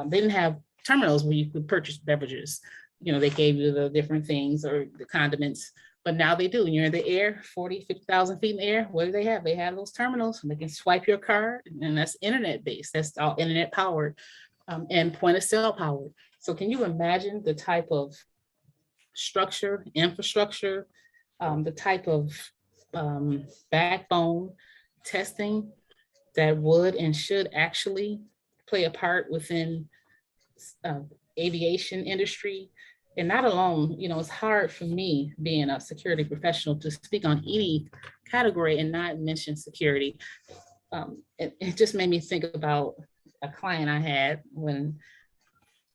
they didn't have terminals where you could purchase beverages. They gave you the different things or the condiments, but now they do. When you're in the air, 40, 50,000 feet in the air, what do they have? They have those terminals. They can swipe your card, and that's internet based. That's all internet powered, and point of sale powered. So can you imagine the type of structure, infrastructure, the type of backbone testing that would and should actually play a part within aviation industry? And not alone, it's hard for me being a security professional to speak on any category and not mention security. It just made me think about a client I had when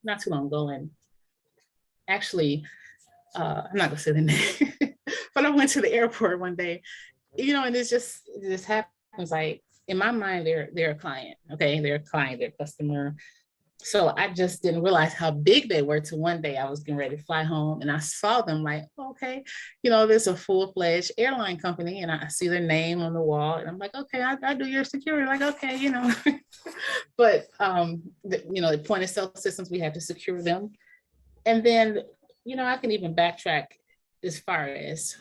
not too long ago, and actually, I'm not gonna say the name, but I went to the airport one day, and it just happens. Like in my mind, they're a client, okay, they're a client, they're a customer. So I just didn't realize how big they were till one day I was getting ready to fly home and I saw them like, okay, there's a full-fledged airline company and I see their name on the wall and I'm like, okay, I do your security, like, okay, but, the point of sale systems, we have to secure them. And then, I can even backtrack as far as,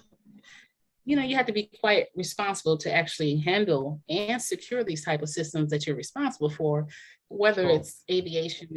you have to be quite responsible to actually handle and secure these type of systems that you're responsible for, whether it's aviation,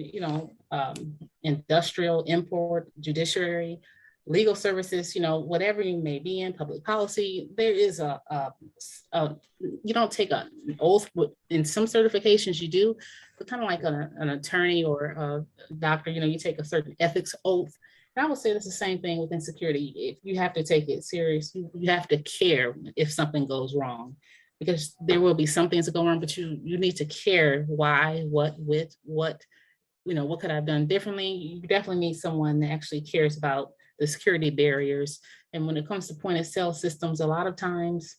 industrial, import, judiciary, legal services, whatever you may be in, public policy. There is you don't take an oath. In some certifications you do, but kind of like an attorney or a doctor, you take a certain ethics oath. And I would say it's the same thing within security. If you have to take it serious, you have to care if something goes wrong, because there will be some things that go wrong, but you need to care why, what, with, what could I have done differently? You definitely need someone that actually cares about the security barriers. And when it comes to point of sale systems, a lot of times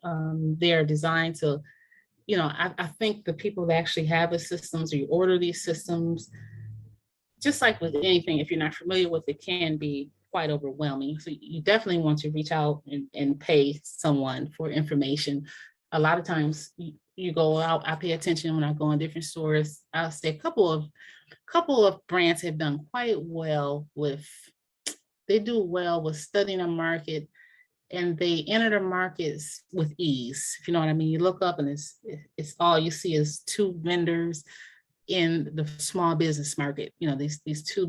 they are designed to, I think the people that actually have the systems, or you order these systems, just like with anything, if you're not familiar with it, can be quite overwhelming. So you definitely want to reach out and pay someone for information. A lot of times you go out, I pay attention when I go in different stores. I'll say a couple of brands have done quite well they do well with studying a market, and they enter the markets with ease. If you know what I mean, you look up and it's all you see is two vendors in the small business market, these two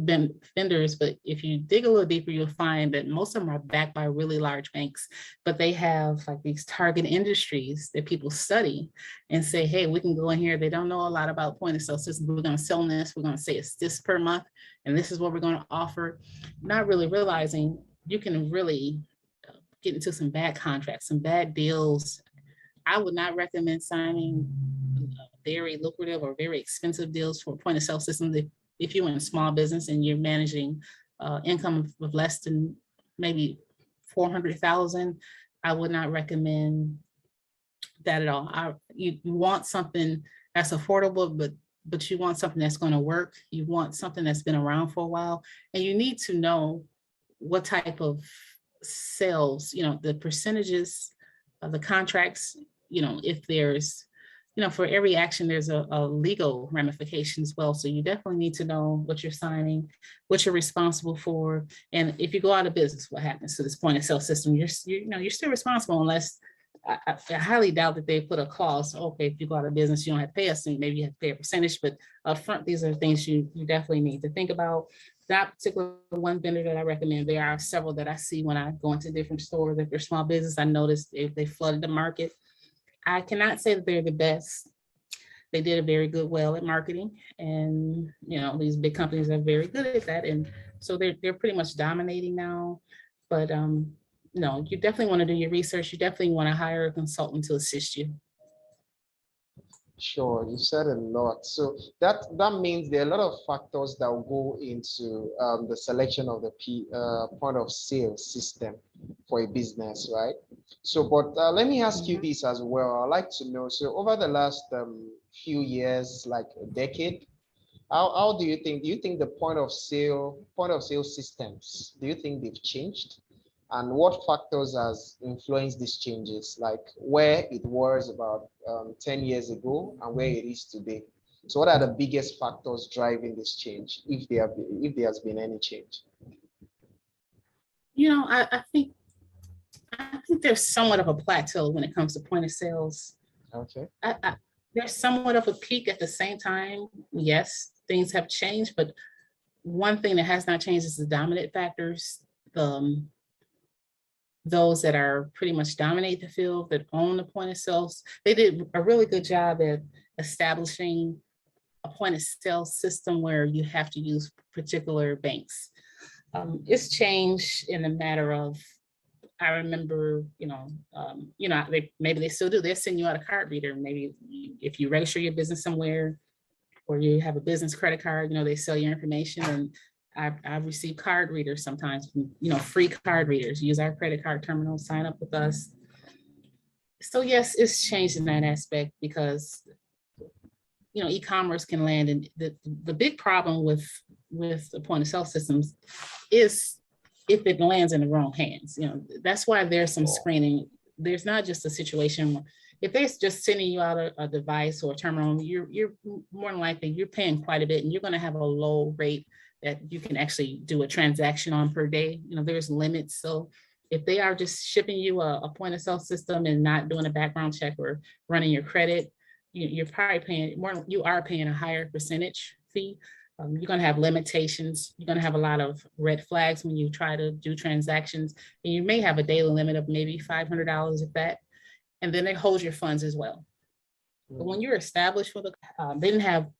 vendors. But if you dig a little deeper, you'll find that most of them are backed by really large banks, but they have like these target industries that people study and say, hey, we can go in here. They don't know a lot about point of sale systems. We're going to sell this. We're going to say it's this per month, and this is what we're going to offer. Not really realizing you can really get into some bad contracts, some bad deals. I would not recommend signing very lucrative or very expensive deals for point of sale systems if you're in a small business and you're managing income of less than maybe 400,000. I would not recommend that at all. You want something that's affordable, but you want something that's going to work. You want something that's been around for a while, and you need to know what type of sales, the percentages of the contracts, if there's, for every action, there's a legal ramification as well. So you definitely need to know what you're signing, what you're responsible for. And if you go out of business, what happens to this point of sale system? You're still responsible, unless I highly doubt that they put a clause. Okay, if you go out of business, you don't have to pay us, and maybe you have to pay a percentage. But upfront, these are things you definitely need to think about. That particular one vendor that I recommend, there are several that I see when I go into different stores. If they're small business, I noticed if they flooded the market. I cannot say that they're the best. They did a very good well at marketing, and these big companies are very good at that, and so they're pretty much dominating now. But no, you definitely want to do your research. You definitely want to hire a consultant to assist you. Sure, you said a lot. So that means there are a lot of factors that will go into the selection of the point of sale system for a business, right? So, but let me ask you this as well. I'd like to know, so over the last few years, like a decade, how do you think the point of sale systems, do you think they've changed? And what factors has influenced these changes, like where it was about 10 years ago and where it is today? So what are the biggest factors driving this change, if there has been any change? You know, I think there's somewhat of a plateau when it comes to point of sales. Okay. There's somewhat of a peak at the same time. Yes, things have changed, but one thing that has not changed is the dominant factors. Those that are pretty much dominate the field, that own the point of sales, they did a really good job at establishing a point of sale system where you have to use particular banks. It's changed in a matter of, I remember, maybe they still do. They'll send you out a card reader. Maybe if you register your business somewhere or you have a business credit card, they sell your information. And I've received card readers sometimes, free card readers. Use our credit card terminal, sign up with us. So yes, it's changed in that aspect because e-commerce can land. And the big problem with the point of sale systems is if it lands in the wrong hands. That's why there's some screening. There's not just a situation where if they're just sending you out a device or a terminal, you're more than likely you're paying quite a bit, and you're going to have a low rate that you can actually do a transaction on per day. There's limits. So if they are just shipping you a point of sale system and not doing a background check or running your credit, you're probably paying more. You are paying a higher percentage fee. You're going to have limitations. You're going to have a lot of red flags when you try to do transactions. And you may have a daily limit of maybe $500 at that. And then they hold your funds as well. But when you're established with they didn't have